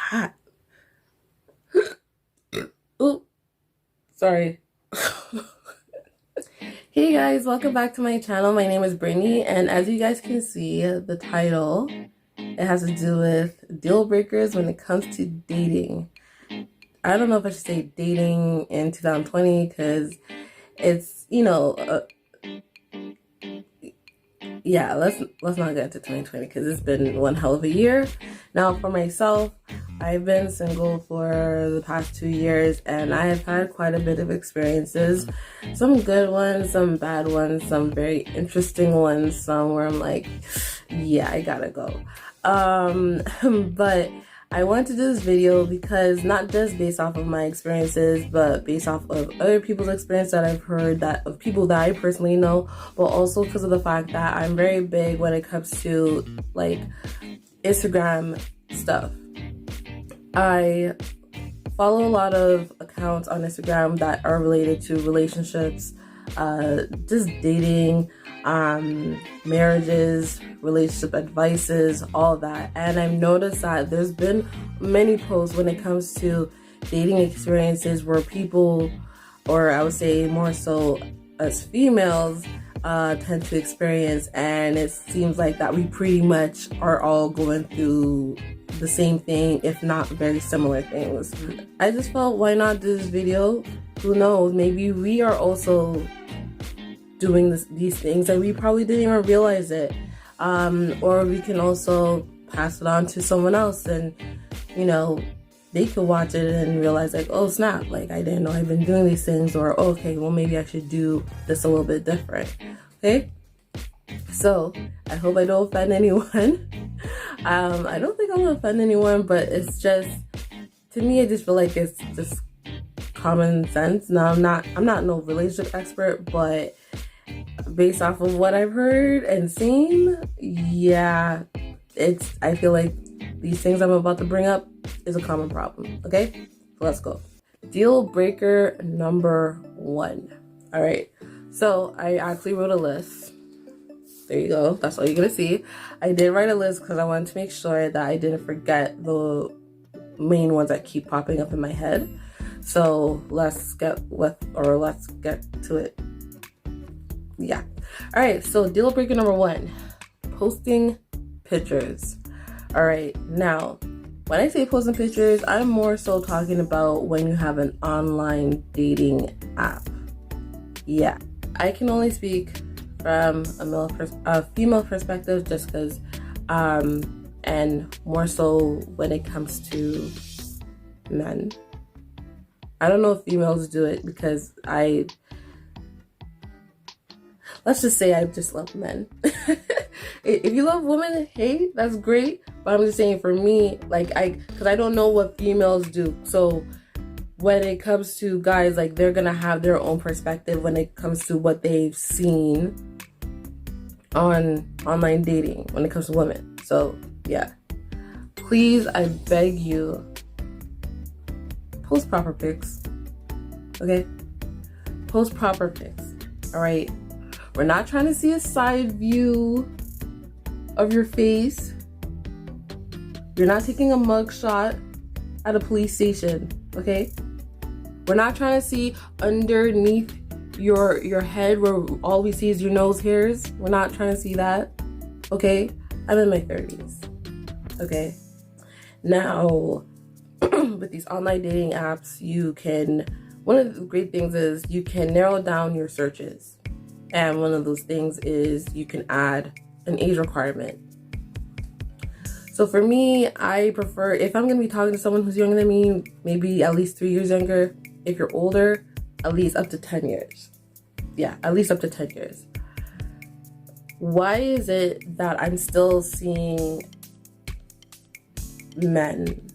hot. Ooh, sorry. Hey guys, welcome back to my channel. My name is Brittany, and as you guys can see, the title, it has to do with deal breakers when it comes to dating. I don't know if I should say dating in 2020 because it's, yeah, let's not get into 2020 because it's been one hell of a year. Now for myself, I've been single for the past 2 years and I have had quite a bit of experiences. Some good ones, some bad ones, some very interesting ones, some where I'm like, yeah, I gotta go. But I wanted to do this video because not just based off of my experiences, but based off of other people's experience that I've heard, that of people that I personally know, but also because of the fact that I'm very big when it comes to like Instagram stuff. I follow a lot of accounts on Instagram that are related to relationships, just dating, marriages, relationship advices, all that. And I've noticed that there's been many posts when it comes to dating experiences where people, or I would say more so as females, tend to experience, and it seems like that we pretty much are all going through the same thing, if not very similar things. I just felt, why not do this video? Who knows, maybe we are also doing these things and we probably didn't even realize it, or we can also pass it on to someone else, and they could watch it and realize like, oh snap, like I didn't know I've been doing these things, or okay, well maybe I should do this a little bit different. Okay, so I hope I don't offend anyone. I don't think I'm gonna offend anyone, but it's just, to me, I just feel like it's just common sense. Now I'm not no relationship expert, but based off of what I've heard and seen, yeah, I feel like these things I'm about to bring up is a common problem. Okay, so let's go. Deal breaker number 1. All right, so I actually wrote a list. There you go. That's all you're gonna see. I did write a list because I wanted to make sure that I didn't forget the main ones that keep popping up in my head. So let's get to it. Yeah. All right. So deal breaker number 1, posting pictures. All right. Now, when I say posting pictures, I'm more so talking about when you have an online dating app. Yeah. I can only speak from a female perspective, just because, and more so when it comes to men. I don't know if females do it because let's just say I just love men. If you love women, hey, that's great. But I'm just saying, for me, like because I don't know what females do. So when it comes to guys, like they're gonna have their own perspective when it comes to what they've seen on online dating when it comes to women. So yeah, please, I beg you, post proper pics. Okay, post proper pics. All right, we're not trying to see a side view of your face. You're not taking a mug shot at a police station. Okay, we're not trying to see underneath your head where all we see is your nose hairs. We're not trying to see that. Okay, I'm in my 30s. Okay, now with these online dating apps, one of the great things is you can narrow down your searches, and one of those things is you can add an age requirement. So for me, I prefer, if I'm gonna be talking to someone who's younger than me, maybe at least 3 years younger. If you're older, at least up to 10 years. Yeah, at least up to 10 years. Why is it that I'm still seeing men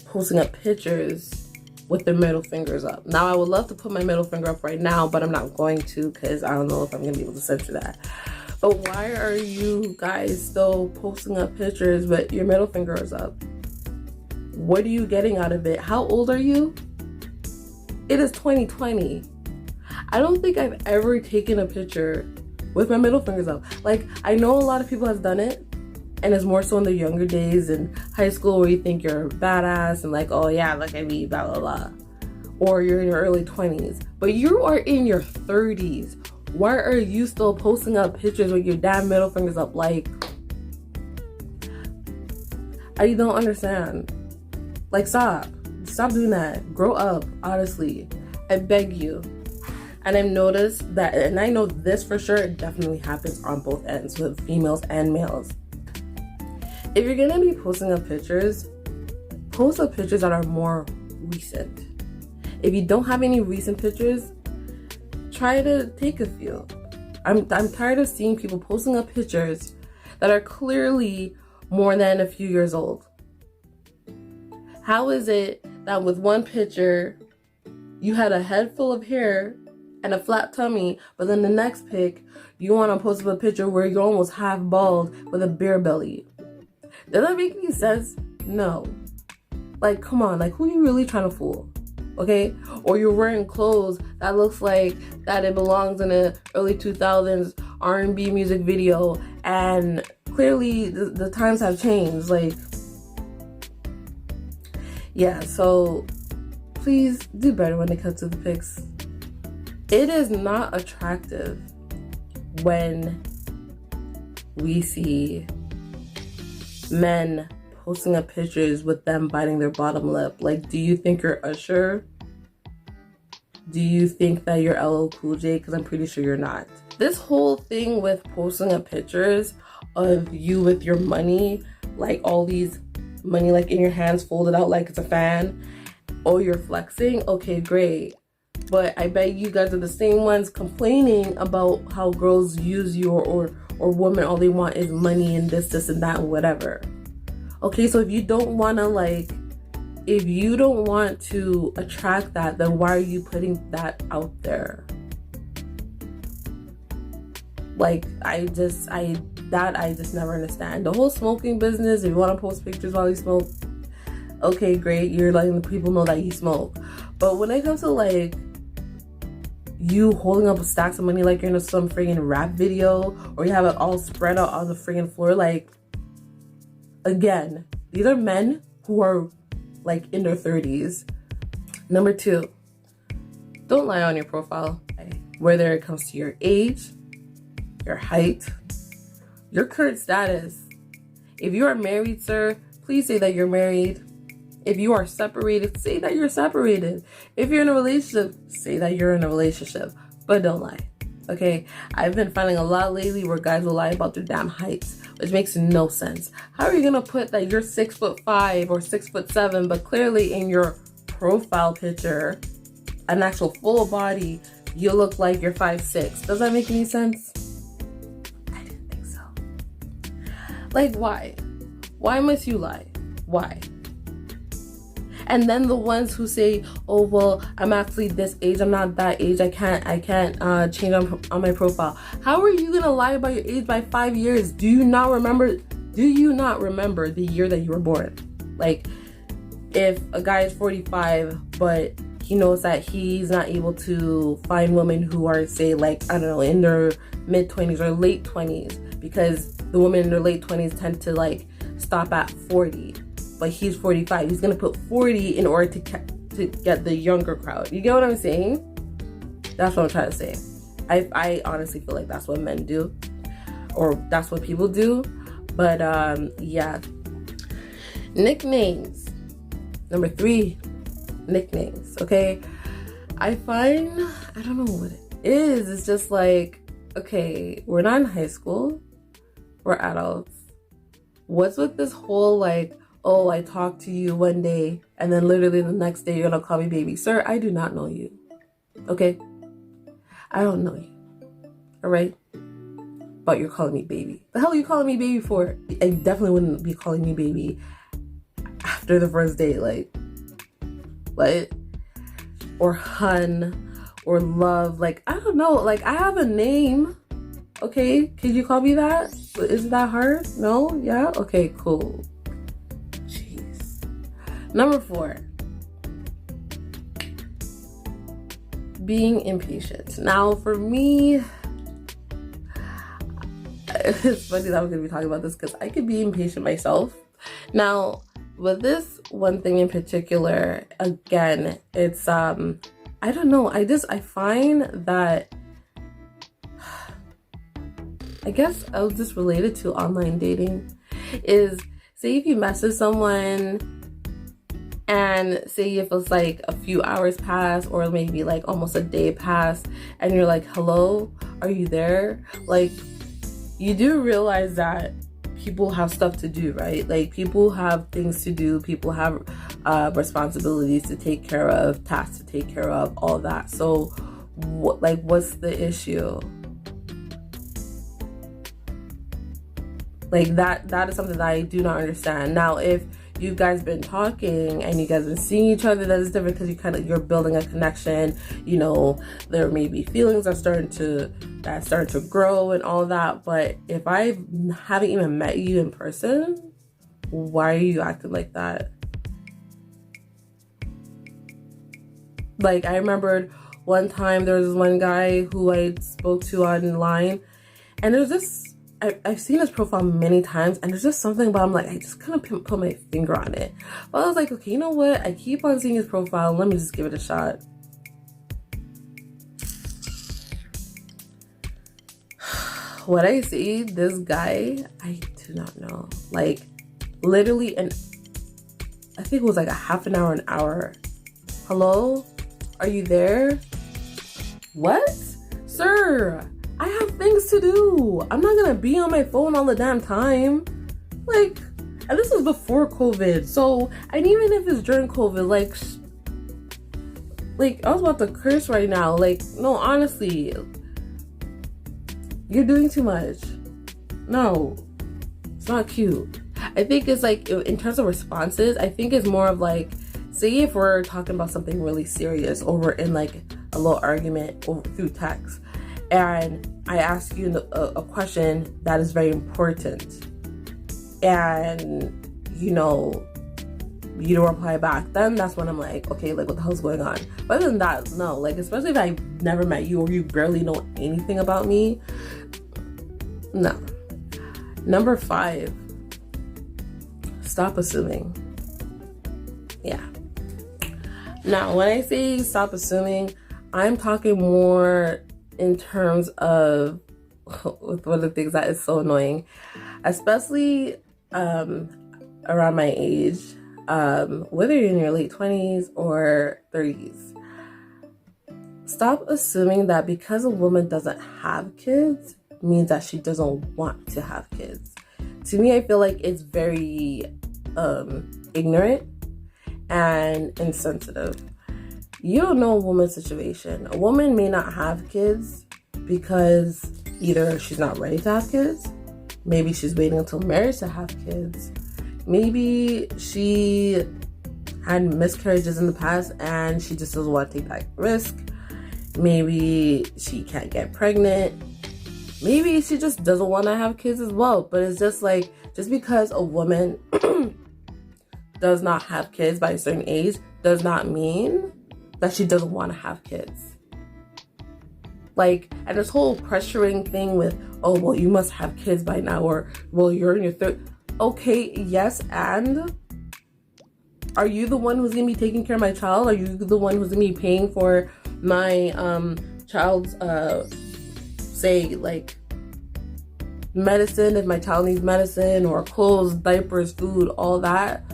posting up pictures with their middle fingers up? Now, I would love to put my middle finger up right now, but I'm not going to because I don't know if I'm going to be able to censor that. But why are you guys still posting up pictures with your middle finger is up? What are you getting out of it? How old are you? It is 2020. I don't think I've ever taken a picture with my middle fingers up. Like, I know a lot of people have done it, And it's more so in the younger days in high school where you think you're badass and like, oh yeah, look at me, blah, blah, blah. Or you're in your early 20s. But you are in your 30s. Why are you still posting up pictures with your damn middle fingers up? Like, I don't understand. Like, stop. Stop doing that. Grow up, honestly. I beg you. And I've noticed that, and I know this for sure, it definitely happens on both ends with females and males. If you're gonna be posting up pictures, post up pictures that are more recent. If you don't have any recent pictures, try to take a few. I'm tired of seeing people posting up pictures that are clearly more than a few years old. How is it that with one picture, you had a head full of hair and a flat tummy, but then the next pic, you want to post up a picture where you're almost half bald with a bare belly? Does that make any sense? No. Like, come on, like, who are you really trying to fool? Okay? Or you're wearing clothes that looks like that it belongs in a early 2000s R&B music video, and clearly the times have changed. Like, yeah, so please do better when it comes to the pics. It is not attractive when we see men posting up pictures with them biting their bottom lip. Like, do you think you're Usher? Do you think that you're LL Cool J? Because I'm pretty sure you're not. This whole thing with posting up pictures of you with your money, like all these money like in your hands folded out like it's a fan, oh, you're flexing? Okay, great. But I bet you guys are the same ones complaining about how girls use you or women, all they want is money and this and that and whatever. Okay, so if you don't want to attract that, then why are you putting that out there? Like, I just never understand. The whole smoking business, if you want to post pictures while you smoke, okay, great, you're letting the people know that you smoke. But when it comes to like you holding up stacks of money like you're in some friggin' rap video, or you have it all spread out on the friggin' floor, like, again, these are men who are like in their 30s. Number 2, don't lie on your profile, whether it comes to your age, your height, your current status. If you are married, sir, please say that you're married. If you are separated, say that you're separated. If you're in a relationship, say that you're in a relationship. But don't lie, okay? I've been finding a lot lately where guys will lie about their damn heights, which makes no sense. How are you gonna put that you're 6'5" or 6'7", but clearly in your profile picture, an actual full body, you look like you're 5'6"? Does that make any sense? I didn't think so. Like, why? Why must you lie? Why? And then the ones who say, oh, well, I'm actually this age, I'm not that age, I can't change on my profile. How are you gonna lie about your age by 5 years? Do you not remember the year that you were born? Like, if a guy is 45, but he knows that he's not able to find women who are, say, like, I don't know, in their mid-20s or late 20s, because the women in their late 20s tend to, like, stop at 40. But he's 45. He's gonna put 40 in order to get the younger crowd. You get what I'm saying? That's what I'm trying to say. I honestly feel like that's what men do, or that's what people do. But yeah. Nicknames. Number 3, nicknames. Okay, I find, I don't know what it is. It's just like, okay, we're not in high school. We're adults. What's with this whole like, oh, I talked to you one day, and then literally the next day you're gonna call me baby? Sir, I do not know you, okay? I don't know you, all right? But you're calling me baby. The hell are you calling me baby for? I definitely wouldn't be calling you baby after the first date, like, what? Or hun, or love, like, I don't know, like, I have a name, okay? Could you call me that? Isn't that hard? No? Yeah? Okay, cool. Number 4, being impatient. Now, for me, it's funny that I'm going to be talking about this because I could be impatient myself. Now, with this one thing in particular, again, it's I don't know. I find that, I guess I'll just relate it to online dating. Is, say if you message someone and say if it's like a few hours pass or maybe like almost a day pass and you're like, hello, are you there? Like, you do realize that people have stuff to do, right? Like, people have things to do, people have responsibilities to take care of, tasks to take care of, all that. So what's the issue? Like, that is something that I do not understand. Now, if you guys been talking and you guys been seeing each other, that is different because you're building a connection. You know, there may be feelings that starting to grow and all that. But if I haven't even met you in person, why are you acting like that? Like, I remembered one time there was one guy who I spoke to online, and there's this, I've seen his profile many times, and there's just something about him, like, I just couldn't put my finger on it. But I was like, okay, you know what? I keep on seeing his profile. Let me just give it a shot. What I see, this guy, I do not know. Like, literally, I think it was like a half an hour. Hello? Are you there? What? Sir, I have things to do. I'm not gonna be on my phone all the damn time. Like, and this was before COVID. So, and even if it's during COVID, like I was about to curse right now. Like, no, honestly, you're doing too much. No, it's not cute. I think it's like, in terms of responses, I think it's more of like, say if we're talking about something really serious or we're in like a little argument through text, and I ask you a question that is very important, and you know, you don't reply back, then that's when I'm like, okay, like, what the hell's going on? But other than that, no. Like, especially if I never met you or you barely know anything about me, no. Number 5, stop assuming. Yeah. Now, when I say stop assuming, I'm talking more in terms of with one of the things that is so annoying, especially around my age, whether you're in your late 20s or 30s. Stop assuming that because a woman doesn't have kids means that she doesn't want to have kids. To me, I feel like it's very ignorant and insensitive. You don't know a woman's situation. A woman may not have kids because either she's not ready to have kids, maybe she's waiting until marriage to have kids, maybe she had miscarriages in the past and she just doesn't want to take that risk, maybe she can't get pregnant, maybe she just doesn't want to have kids as well. But it's just like, just because a woman does not have kids by a certain age does not mean that she doesn't want to have kids. Like, and this whole pressuring thing with, oh, well, you must have kids by now, or, well, you're in your third. Okay, yes, and are you the one who's gonna be taking care of my child? Are you the one who's gonna be paying for my child's say, like, medicine, if my child needs medicine, or clothes, diapers, food, all that?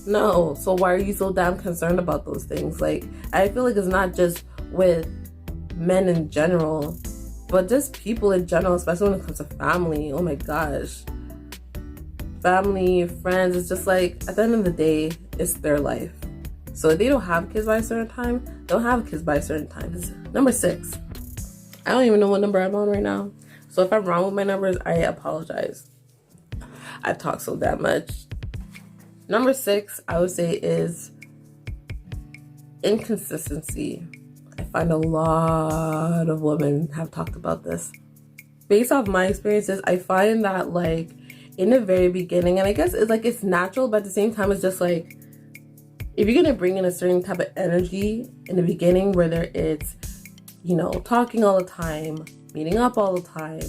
No. So why are you so damn concerned about those things? Like, I feel like it's not just with men in general, but just people in general, especially when it comes to family. Oh my gosh. Family, friends, it's just like, at the end of the day, it's their life. So if they don't have kids by a certain time, they'll have kids by a certain time. Number 6. I don't even know what number I'm on right now. So if I'm wrong with my numbers, I apologize. I talk so damn much. Number 6, I would say, is inconsistency. I find a lot of women have talked about this. Based off my experiences, I find that, like, in the very beginning, and I guess it's like, it's natural, but at the same time, it's just like, if you're gonna bring in a certain type of energy in the beginning, whether it's, you know, talking all the time, meeting up all the time,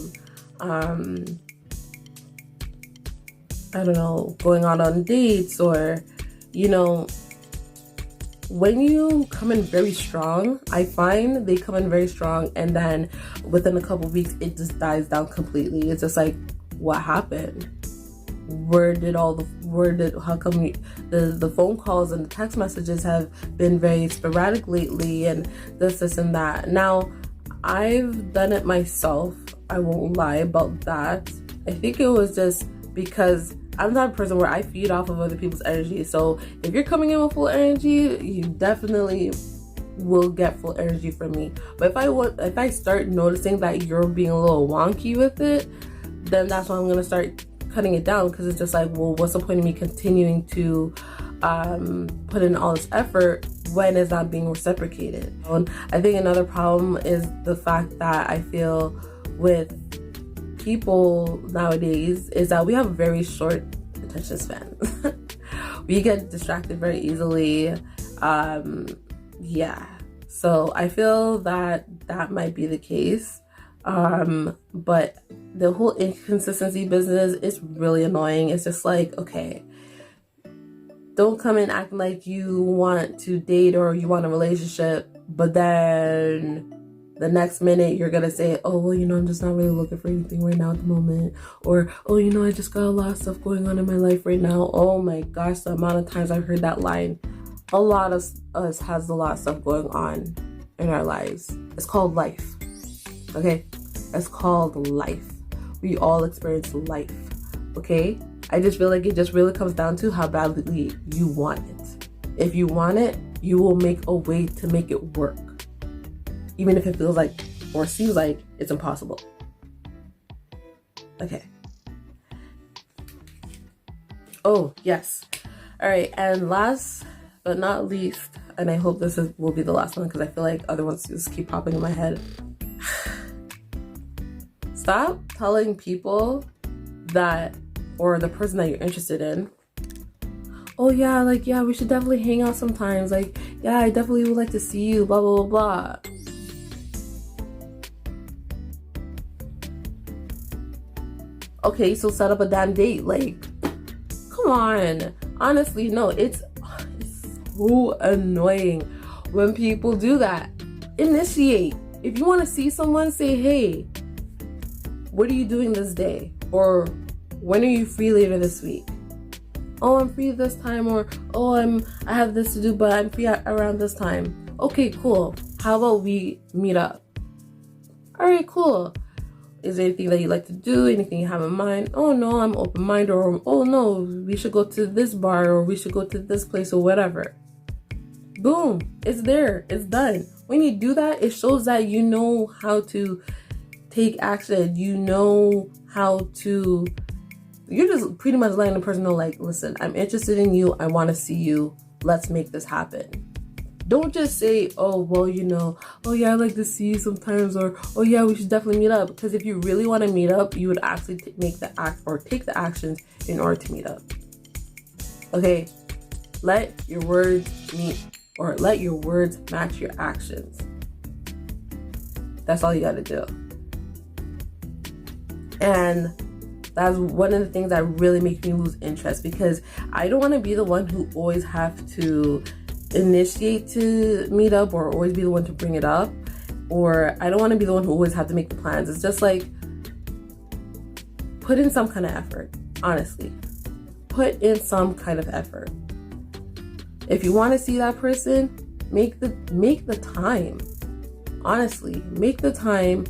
I don't know, going out on dates, or, you know, when you come in very strong, I find they come in very strong, and then within a couple weeks, it just dies down completely. It's just like, what happened? How come the phone calls and the text messages have been very sporadic lately, and this and that. Now, I've done it myself. I won't lie about that. I think it was just because I'm not a person where I feed off of other people's energy. So if you're coming in with full energy, you definitely will get full energy from me. But if I start noticing that you're being a little wonky with it, then that's when I'm gonna start cutting it down, because it's just like, well, what's the point of me continuing to put in all this effort when it's not being reciprocated? And I think another problem is the fact that I feel with people nowadays is that we have very short attention spans. We get distracted very easily. Yeah, so I feel that might be the case. But the whole inconsistency business is really annoying. It's just like, okay, don't come in acting like you want to date or you want a relationship, but then the next minute you're gonna say, oh, well, I'm just not really looking for anything right now at the moment. Or, oh, I just got a lot of stuff going on in my life right now. Oh my gosh, the amount of times I've heard that line. A lot of us has a lot of stuff going on in our lives. It's called life. Okay? It's called life. We all experience life. Okay? I just feel like it just really comes down to how badly you want it. If you want it, you will make a way to make it work, even if it feels like or seems like it's impossible. Okay. Oh, yes. All right. And last but not least, and I hope will be the last one, because I feel like other ones just keep popping in my head. Stop telling people that, or the person that you're interested in, oh yeah, like, yeah, we should definitely hang out sometimes. Like, yeah, I definitely would like to see you, blah, blah, blah, blah. Okay, so set up a damn date. Like, come on. Honestly, no, it's so annoying when people do that. Initiate. If you want to see someone, say, hey, what are you doing this day? Or when are you free later this week? Oh, I'm free this time. Or, oh, I have this to do, but I'm free around this time. Okay, cool. How about we meet up? All right, cool. Is there anything that you like to do? Anything you have in mind? Oh no, I'm open-minded. Or, oh no, we should go to this bar, or we should go to this place, or whatever. Boom, it's there, it's done. When you do that, it shows that you know how to take action. You know how to, you're just pretty much letting the person know, like, listen, I'm interested in you. I want to see you. Let's make this happen. Don't just say, oh, well, oh yeah, I'd like to see you sometimes, or, oh yeah, we should definitely meet up. Because if you really want to meet up, you would actually take the actions in order to meet up. Okay, let your words let your words match your actions. That's all you got to do. And that's one of the things that really makes me lose interest, because I don't want to be the one who always have to initiate to meet up, or always be the one to bring it up, or I don't want to be the one who always have to make the plans. It's just like, put in some kind of effort. Honestly, put in some kind of effort. If you want to see that person, make the time. Honestly, make the time.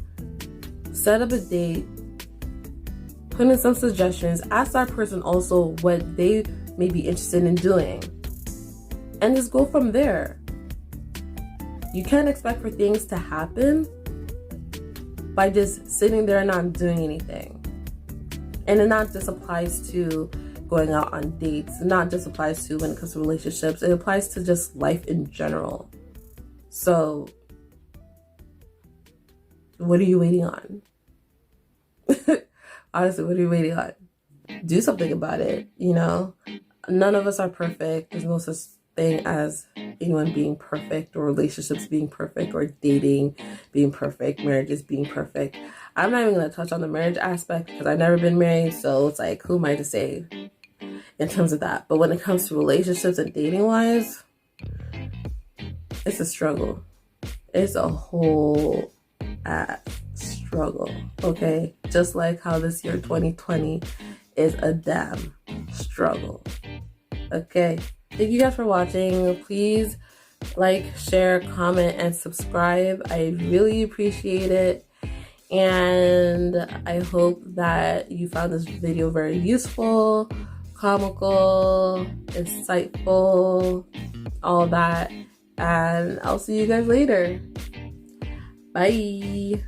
Set up a date. Put in some suggestions. Ask that person also what they may be interested in doing, and just go from there. You can't expect for things to happen by just sitting there and not doing anything. And it not just applies to going out on dates. It not just applies to when it comes to relationships. It applies to just life in general. So, what are you waiting on? Honestly, what are you waiting on? Do something about it, None of us are perfect. There's no such thing as anyone being perfect, or relationships being perfect, or dating being perfect, marriages being perfect. I'm not even gonna touch on the marriage aspect because I've never been married, so it's like, who am I to say in terms of that? But when it comes to relationships and dating wise, it's a struggle. It's a whole ass struggle, okay? Just like how this year 2020 is a damn struggle, okay? Thank you guys for watching. Please like, share, comment, and subscribe. I really appreciate it. And I hope that you found this video very useful, comical, insightful, all that. And I'll see you guys later. Bye.